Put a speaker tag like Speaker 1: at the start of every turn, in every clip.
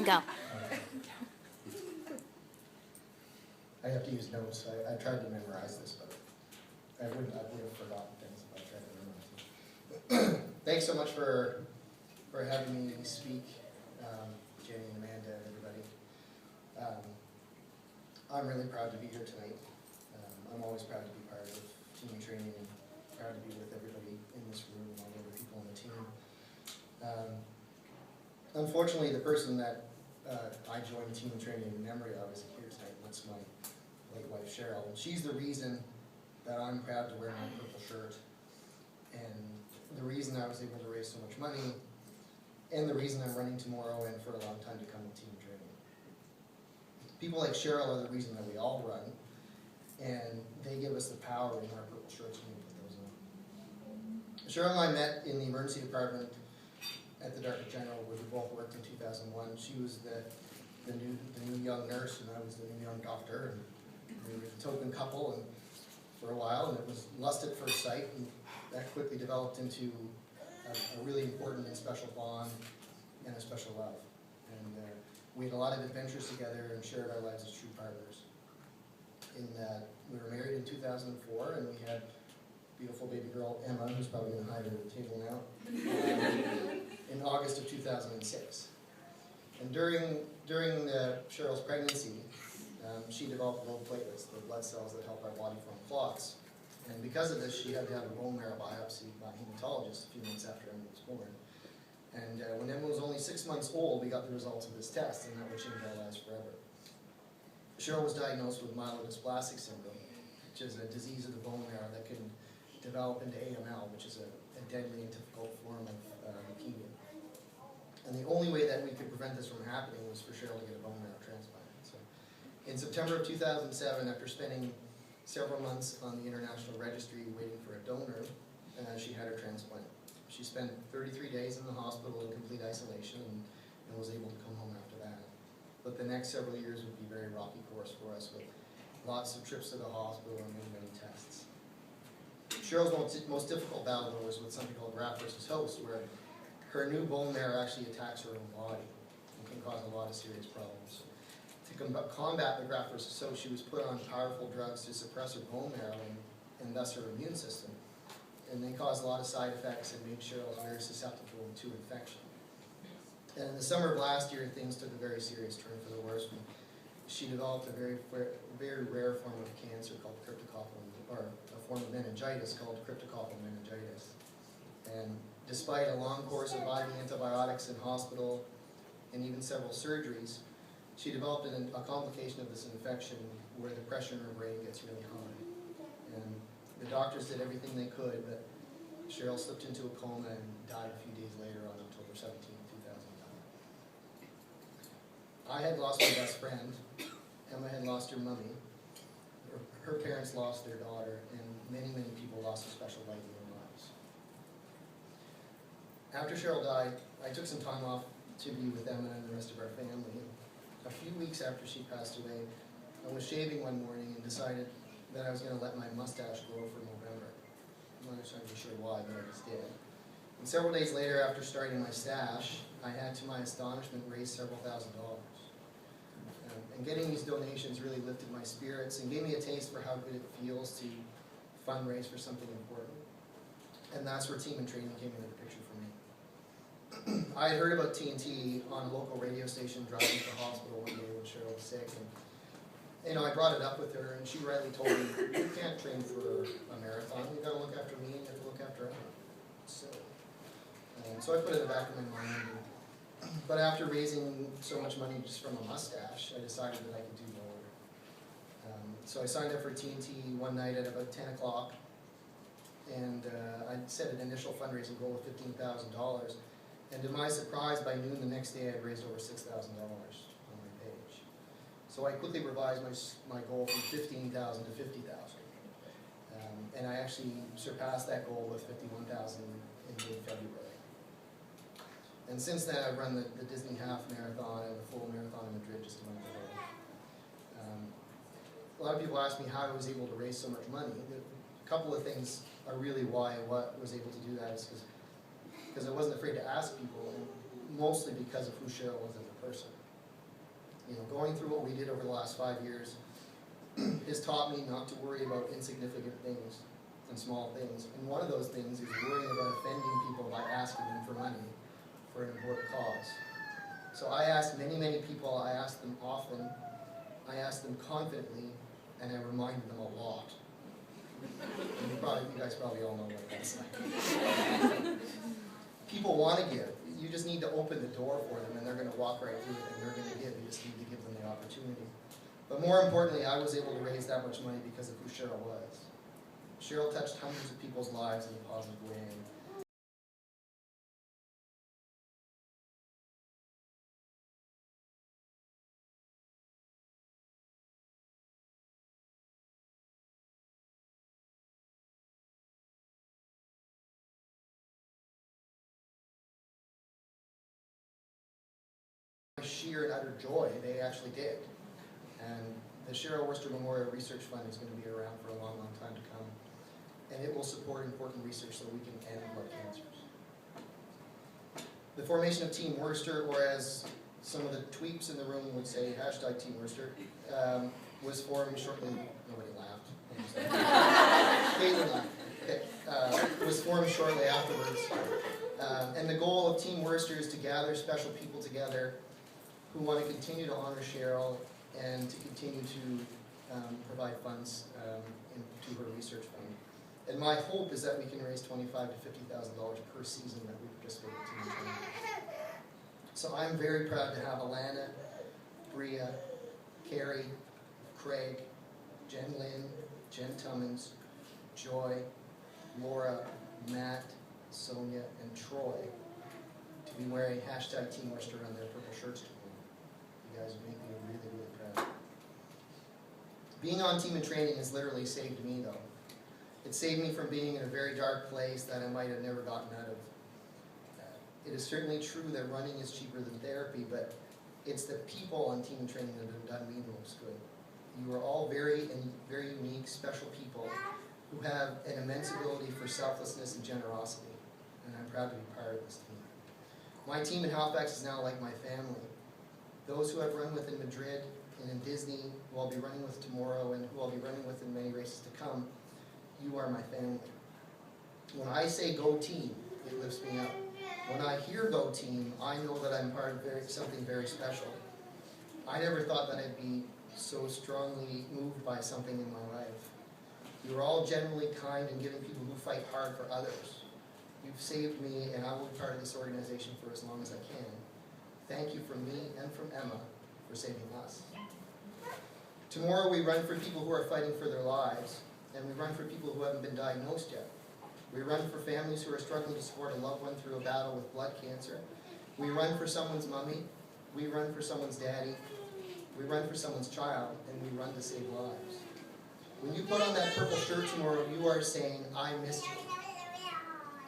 Speaker 1: go.
Speaker 2: I have to use notes. I tried to memorize this, but I would have forgotten things if I tried to memorize it. Thanks so much for having me speak, Jenny and Amanda and everybody. I'm really proud to be here tonight. I'm always proud to be part of team training and proud to be with everybody in this room and all the other people on the team. Unfortunately, the person that I joined team training in memory of isn't here tonight. That's my late wife, Cheryl. And she's the reason that I'm proud to wear my purple shirt, and the reason I was able to raise so much money, and the reason I'm running tomorrow and for a long time to come with team training. People like Cheryl are the reason that we all run, and they give us the power in our purple shirts when we put those on. Cheryl and I met in the emergency department at the Dartmouth General, where we both worked in 2001. She was the new young nurse, and I was the new young doctor, and we were a token couple and for a while, and it was lust at first sight, and that quickly developed into a really important and special bond and a special love. And we had a lot of adventures together and shared our lives as true partners. In that we were married in 2004, and we had beautiful baby girl Emma, who's probably going to hide under the table now, in August of 2006. And during Cheryl's pregnancy, she developed low platelets, the blood cells that help our body form clots. And because of this, she had to have a bone marrow biopsy by a hematologist a few months after Emma was born. And when Emma was only 6 months old, we got the results of this test, and that would change our lives forever. Cheryl was diagnosed with myelodysplastic syndrome, which is a disease of the bone marrow that can develop into AML, which is a deadly and difficult form of leukemia. And the only way that we could prevent this from happening was for Cheryl to get a bone marrow transplant. So, in September of 2007, after spending several months on the international registry waiting for a donor, she had her transplant. She spent 33 days in the hospital in complete isolation and was able to come home after that. But the next several years would be a very rocky course for us, with lots of trips to the hospital and many tests. Cheryl's most difficult battle, though, was with something called graft versus host, where her new bone marrow actually attacks her own body and can cause a lot of serious problems. To combat the graft versus host, she was put on powerful drugs to suppress her bone marrow and thus her immune system. And they caused a lot of side effects and made Cheryl very susceptible to infection. And in the summer of last year, things took a very serious turn for the worse. She developed a very rare form of cancer called cryptococcal, or a form of meningitis called cryptococcal meningitis. And despite a long course of IV antibiotics in hospital and even several surgeries, she developed a complication of this infection where the pressure in her brain gets really high. And the doctors did everything they could, but Cheryl slipped into a coma and died a few days later on October 17, 2009. I had lost my best friend. Emma had lost her mummy. Her parents lost their daughter, and many people lost a special light in their lives. After Cheryl died, I took some time off to be with Emma and the rest of our family. A few weeks after she passed away, I was shaving one morning and decided that I was going to let my mustache grow for November. I'm not exactly sure why, but I just did. And several days later, after starting my stash, I had, to my astonishment, raised several $1,000s. And getting these donations really lifted my spirits and gave me a taste for how good it feels to fundraise for something important. And that's where Team and Training came into the picture for me. I had heard about TNT on a local radio station driving to the hospital one day when Cheryl was sick. And I brought it up with her, and she rightly told me, you can't train for a marathon. You've got to look after me, and you have to look after Emma. So I put it in the back of my mind. But after raising so much money just from a mustache, I decided that I could do more. So I signed up for TNT one night at about 10 o'clock, and I set an initial fundraising goal of $15,000. And to my surprise, by noon the next day, I'd raised over $6,000 on my page. So I quickly revised my goal from $15,000 to $50,000. And I actually surpassed that goal with $51,000 in mid-February. And since then, I've run the Disney Half Marathon and the full marathon in Madrid just a month ago. A lot of people ask me how I was able to raise so much money. A couple of things are really why I was able to do that is because I wasn't afraid to ask people, and mostly because of who Cheryl was as a person. Going through what we did over the last 5 years has taught me not to worry about insignificant things and small things. And one of those things is worrying about offending people by asking them for money for an important cause. So I ask many, many people, I ask them often, I ask them confidently, and I remind them a lot. And you guys probably all know what that's like. People want to give. You just need to open the door for them, and they're going to walk right through it, and they're going to give. You just need to give them the opportunity. But more importantly, I was able to raise that much money because of who Cheryl was. Cheryl touched hundreds of people's lives in a positive way. Sheer and utter joy, they actually did. And the Cheryl Wurster Memorial Research Fund is going to be around for a long, long time to come. And it will support important research so we can end blood cancers. The formation of Team Wurster, or as some of the tweeps in the room would say, hashtag Team Wurster, was formed shortly, nobody laughed. Caitlin laughed. Okay. Was formed shortly afterwards. And the goal of Team Wurster is to gather special people together who want to continue to honor Cheryl and to continue to provide funds to her research fund. And my hope is that we can raise $25,000 to $50,000 per season that we participate in Team Training. So I'm very proud to have Alana, Bria, Carrie, Craig, Jen Lynn, Jen Tummins, Joy, Laura, Matt, Sonia, and Troy to be wearing hashtag Team Wurster on their purple shirts tomorrow. You guys make me really, really proud. Being on Team in Training has literally saved me, though. It saved me from being in a very dark place that I might have never gotten out of. It is certainly true that running is cheaper than therapy, but it's the people on Team in Training that have done me the most good. You are all very unique, special people who have an immense ability for selflessness and generosity, and I'm proud to be part of this team. My team in Halifax is now like my family. Those who I've run with in Madrid and in Disney, who I'll be running with tomorrow, and who I'll be running with in many races to come, you are my family. When I say go team, it lifts me up. When I hear go team, I know that I'm part of something very special. I never thought that I'd be so strongly moved by something in my life. You're all generally kind and giving people who fight hard for others. You've saved me, and I will be part of this organization for as long as I can. Thank you from me and from Emma for saving us. Tomorrow we run for people who are fighting for their lives, and we run for people who haven't been diagnosed yet. We run for families who are struggling to support a loved one through a battle with blood cancer. We run for someone's mommy. We run for someone's daddy. We run for someone's child, and we run to save lives. When you put on that purple shirt tomorrow, you are saying, I miss you.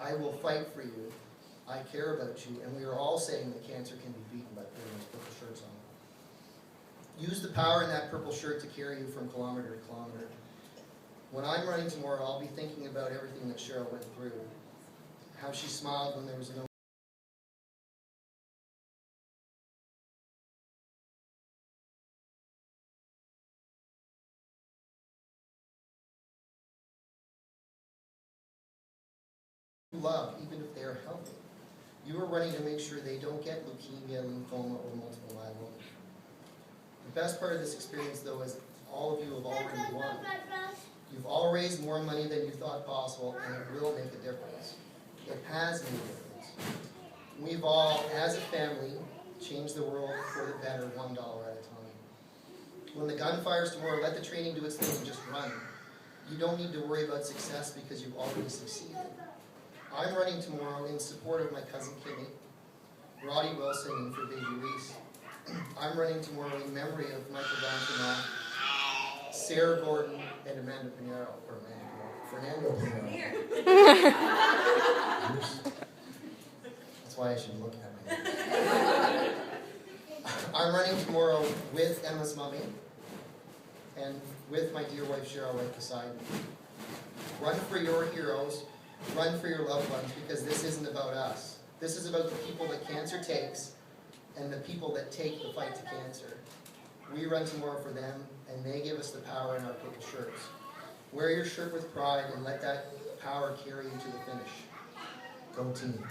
Speaker 2: I will fight for you. I care about you. And we are all saying that cancer can be beaten by putting those purple shirts on. Use the power in that purple shirt to carry you from kilometer to kilometer. When I'm running tomorrow, I'll be thinking about everything that Cheryl went through. How she smiled when there was no love, even if they are healthy. You are running to make sure they don't get leukemia, lymphoma, or multiple myeloma. The best part of this experience, though, is all of you have already won. You've all raised more money than you thought possible, and it will make a difference. It has made a difference. We've all, as a family, changed the world for the better, $1 at a time. When the gun fires tomorrow, let the training do its thing and just run. You don't need to worry about success because you've already succeeded. I'm running tomorrow in support of my cousin Kimmy, Roddy Wilson, and for baby Reese. I'm running tomorrow in memory of Michael D'Antonio, Sarah Gordon, and Amanda Pinero, or Fernando Pinero. That's why I should look at my name. I'm running tomorrow with Emma's mommy and with my dear wife Cheryl right beside me. Run for your heroes, run for your loved ones, because this isn't about us. This is about the people that cancer takes and the people that take the fight to cancer. we run tomorrow for them, and they give us the power in our purple shirts. Wear your shirt with pride and let that power carry you to the finish. Go team.